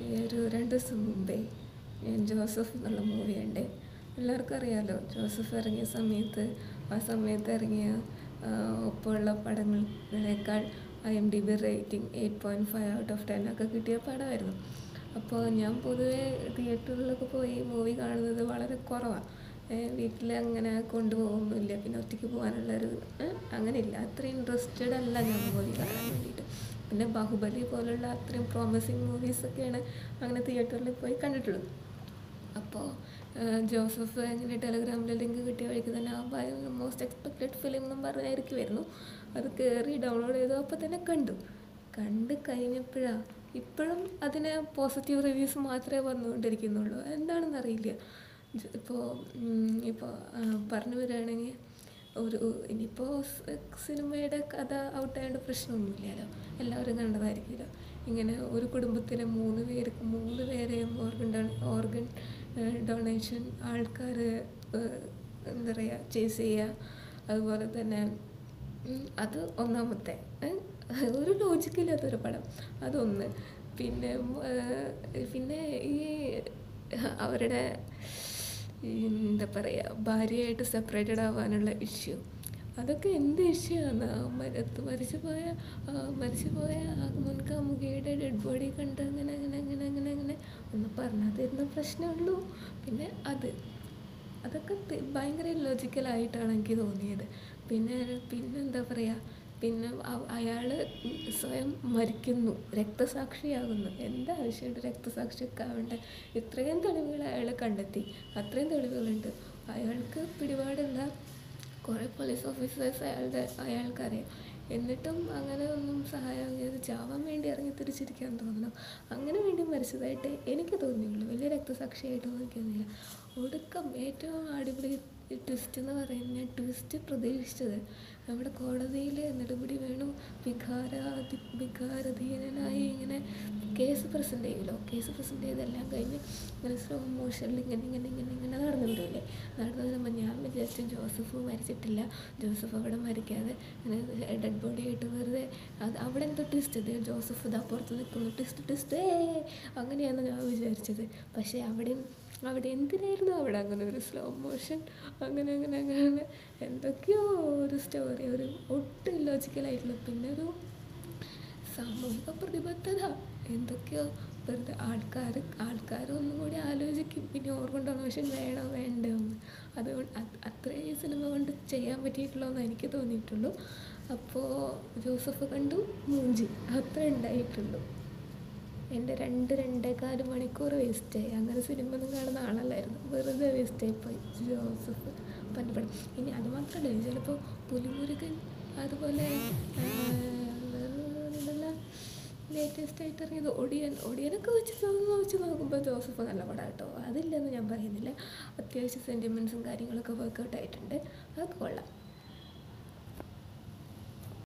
ഈ ഒരു 2 ദിവസം മുമ്പേ ഞാൻ ജോസഫ് എന്നുള്ള മൂവി കണ്ടേ. എല്ലാവർക്കും അറിയാമല്ലോ ജോസഫ് ഇറങ്ങിയ സമയത്ത്, ആ സമയത്ത് ഇറങ്ങിയ ഒപ്പമുള്ള പടങ്ങളേക്കാൾ IMDb റേറ്റിംഗ് 8.5 ഔട്ട് ഓഫ് 10 ഒക്കെ കിട്ടിയ പടമായിരുന്നു. അപ്പോൾ ഞാൻ പൊതുവേ തിയേറ്ററിലൊക്കെ പോയി മൂവി കാണുന്നത് വളരെ കുറവാണ്. വീട്ടിൽ അങ്ങനെ കൊണ്ടുപോകുന്നില്ല, പിന്നെ ഒറ്റയ്ക്ക് പോകാനുള്ളൊരു അങ്ങനെയില്ല, അത്രയും ഇൻട്രസ്റ്റഡ് അല്ല ഞാൻ മൂവി കാണാൻ വേണ്ടിയിട്ട്. പിന്നെ ബാഹുബലി പോലുള്ള അത്രയും പ്രോമിസിങ് മൂവീസൊക്കെയാണ് അങ്ങനെ തിയേറ്ററിൽ പോയി കണ്ടിട്ടുള്ളത്. അപ്പോൾ ജോസഫ് ഇങ്ങനെ ടെലഗ്രാമിൽ ലിങ്ക് കിട്ടിയ വഴിക്ക് തന്നെ മോസ്റ്റ് എക്സ്പെക്റ്റഡ് ഫിലിം എന്നും പറഞ്ഞായിരിക്കുമായിരുന്നു. അത് കയറി ഡൗൺലോഡ് ചെയ്തു, അപ്പോൾ തന്നെ കണ്ട് കഴിഞ്ഞപ്പോഴാണ് ഇപ്പോഴും അതിന് പോസിറ്റീവ് റിവ്യൂസ് മാത്രമേ വന്നുകൊണ്ടിരിക്കുന്നുള്ളൂ. എന്താണെന്നറിയില്ല. ഇപ്പോൾ പറഞ്ഞു വരികയാണെങ്കിൽ ഇനിയിപ്പോൾ സിനിമയുടെ കഥ ഔട്ടായതുകൊണ്ട് പ്രശ്നമൊന്നുമില്ലല്ലോ, എല്ലാവരും കണ്ടതായിരിക്കുമല്ലോ. ഇങ്ങനെ ഒരു കുടുംബത്തിലെ 3 പേരെയും ഓർഗൻ ഡൊണേഷൻ ആൾക്കാർ എന്താ പറയുക ചേസ് ചെയ്യുക. അതുപോലെ തന്നെ അത് ഒന്നാമത്തെ ഒരു ലോജിക്കില്ലാത്തൊരു പടം, അതൊന്ന്. പിന്നെ ഈ അവരുടെ എന്താ പറയുക ഭാര്യയായിട്ട് സെപ്പറേറ്റഡ് ആവാനുള്ള ഇഷ്യൂ, അതൊക്കെ എന്ത് ഇഷ്യൂ ആണ്. മരിച്ചുപോയ മുൻകാമുകിയുടെ ഡെഡ് ബോഡി കണ്ട് അങ്ങനെ ഒന്ന് പറഞ്ഞാൽ തരുന്ന പ്രശ്നമുള്ളൂ. പിന്നെ അതൊക്കെ ഭയങ്കര ലോജിക്കലായിട്ടാണ് എനിക്ക് തോന്നിയത്. പിന്നെ എന്താ പറയുക, പിന്നെ അയാൾ സ്വയം മരിക്കുന്നു, രക്തസാക്ഷിയാകുന്നു. എന്താ ആവശ്യമായിട്ട് രക്തസാക്ഷിയൊക്കെ ആവേണ്ടത്? ഇത്രയും തെളിവുകൾ അയാൾ കണ്ടെത്തി, അത്രയും തെളിവുകളുണ്ട്. അയാൾക്ക് പിടിപാടുള്ള കുറേ പോലീസ് ഓഫീസേഴ്സ് അയാൾക്കറിയാം. എന്നിട്ടും അങ്ങനെ ഒന്നും സഹായം ചെയ്ത് ചാവാൻ വേണ്ടി ഇറങ്ങി തിരിച്ചിരിക്കാൻ തോന്നുന്നു. അങ്ങനെ വേണ്ടി മരിച്ചതായിട്ട് എനിക്ക് തോന്നിയുള്ളൂ, വലിയ രക്തസാക്ഷിയായിട്ടൊന്നും എനിക്ക് തോന്നിയില്ല. ഒടുക്കം ഏറ്റവും അടിപൊളി ട്വിസ്റ്റ് എന്ന് പറയുന്നത്, ഞാൻ ട്വിസ്റ്റ് പ്രതീക്ഷിച്ചത് നമ്മുടെ കോടതിയിൽ നെടുമുടി വേണു വികാരാധീനനായി ഇങ്ങനെ കേസ് പ്രസൻറ്റ് ചെയ്തെല്ലാം കഴിഞ്ഞ് ഇങ്ങനെ സ്ലോ മോഷനിൽ ഇങ്ങനെ നടന്നു വരില്ലേ. നടന്നു വരുമ്പോൾ ഞാൻ വിചാരിച്ചു ജോസഫ് മരിച്ചിട്ടില്ല, ജോസഫ് അവിടെ മരിക്കാതെ ഡെഡ് ബോഡി ആയിട്ട് വെറുതെ അവിടെ എന്തോ ട്വിസ്റ്റ്, ജോസഫ് ഇതാ പുറത്ത് നിൽക്കുന്നു, ട്വിസ്റ്റ് അങ്ങനെയാണ് ഞാൻ വിചാരിച്ചത്. പക്ഷേ അവിടെ എന്തിനായിരുന്നു അവിടെ അങ്ങനെ ഒരു സ്ലോ മോഷൻ, അങ്ങനെ എന്തൊക്കെയോ ഒരു സ്റ്റോറി, ഒരു ഒട്ടും ഇല്ലോജിക്കലായിട്ടുള്ള. പിന്നെ ഒരു സാമൂഹിക പ്രതിബദ്ധത, എന്തൊക്കെയോ വെറുതെ ആൾക്കാരൊന്നും കൂടി ആലോചിക്കും ഇനി ഓർഗൻ ഡൊണേഷൻ വേണോ വേണ്ടോ എന്ന്. അതുകൊണ്ട് അത്രയും സിനിമ കൊണ്ട് ചെയ്യാൻ പറ്റിയിട്ടുള്ളതെന്ന് എനിക്ക് തോന്നിയിട്ടുള്ളൂ. അപ്പോൾ ജോസഫ് കണ്ടു, മൂഞ്ചി, അത്ര ഉണ്ടായിട്ടുള്ളൂ. എൻ്റെ 2-2.25 മണിക്കൂർ വേസ്റ്റായി. അങ്ങനെ സിനിമ ഒന്നും കാണുന്ന ആളല്ലായിരുന്നു, വെറുതെ വേസ്റ്റായിപ്പോയി ജോസഫ് പലപ്പോഴും. ഇനി അത് മാത്രമല്ല, ചിലപ്പോൾ പുലിമുരുകൻ, അതുപോലെ ലേറ്റസ്റ്റ് ആയിട്ട് ഇറങ്ങിയത് ഒടിയനൊക്കെ വെച്ച് നോക്കുമ്പോൾ ജോസഫ് നല്ല പടം കേട്ടോ, അതില്ലെന്ന് ഞാൻ പറയുന്നില്ല. അത്യാവശ്യം സെൻറ്റിമെൻറ്റ്സും കാര്യങ്ങളൊക്കെ വർക്കൗട്ട് ആയിട്ടുണ്ട്, അതൊക്കെ കൊള്ളാം.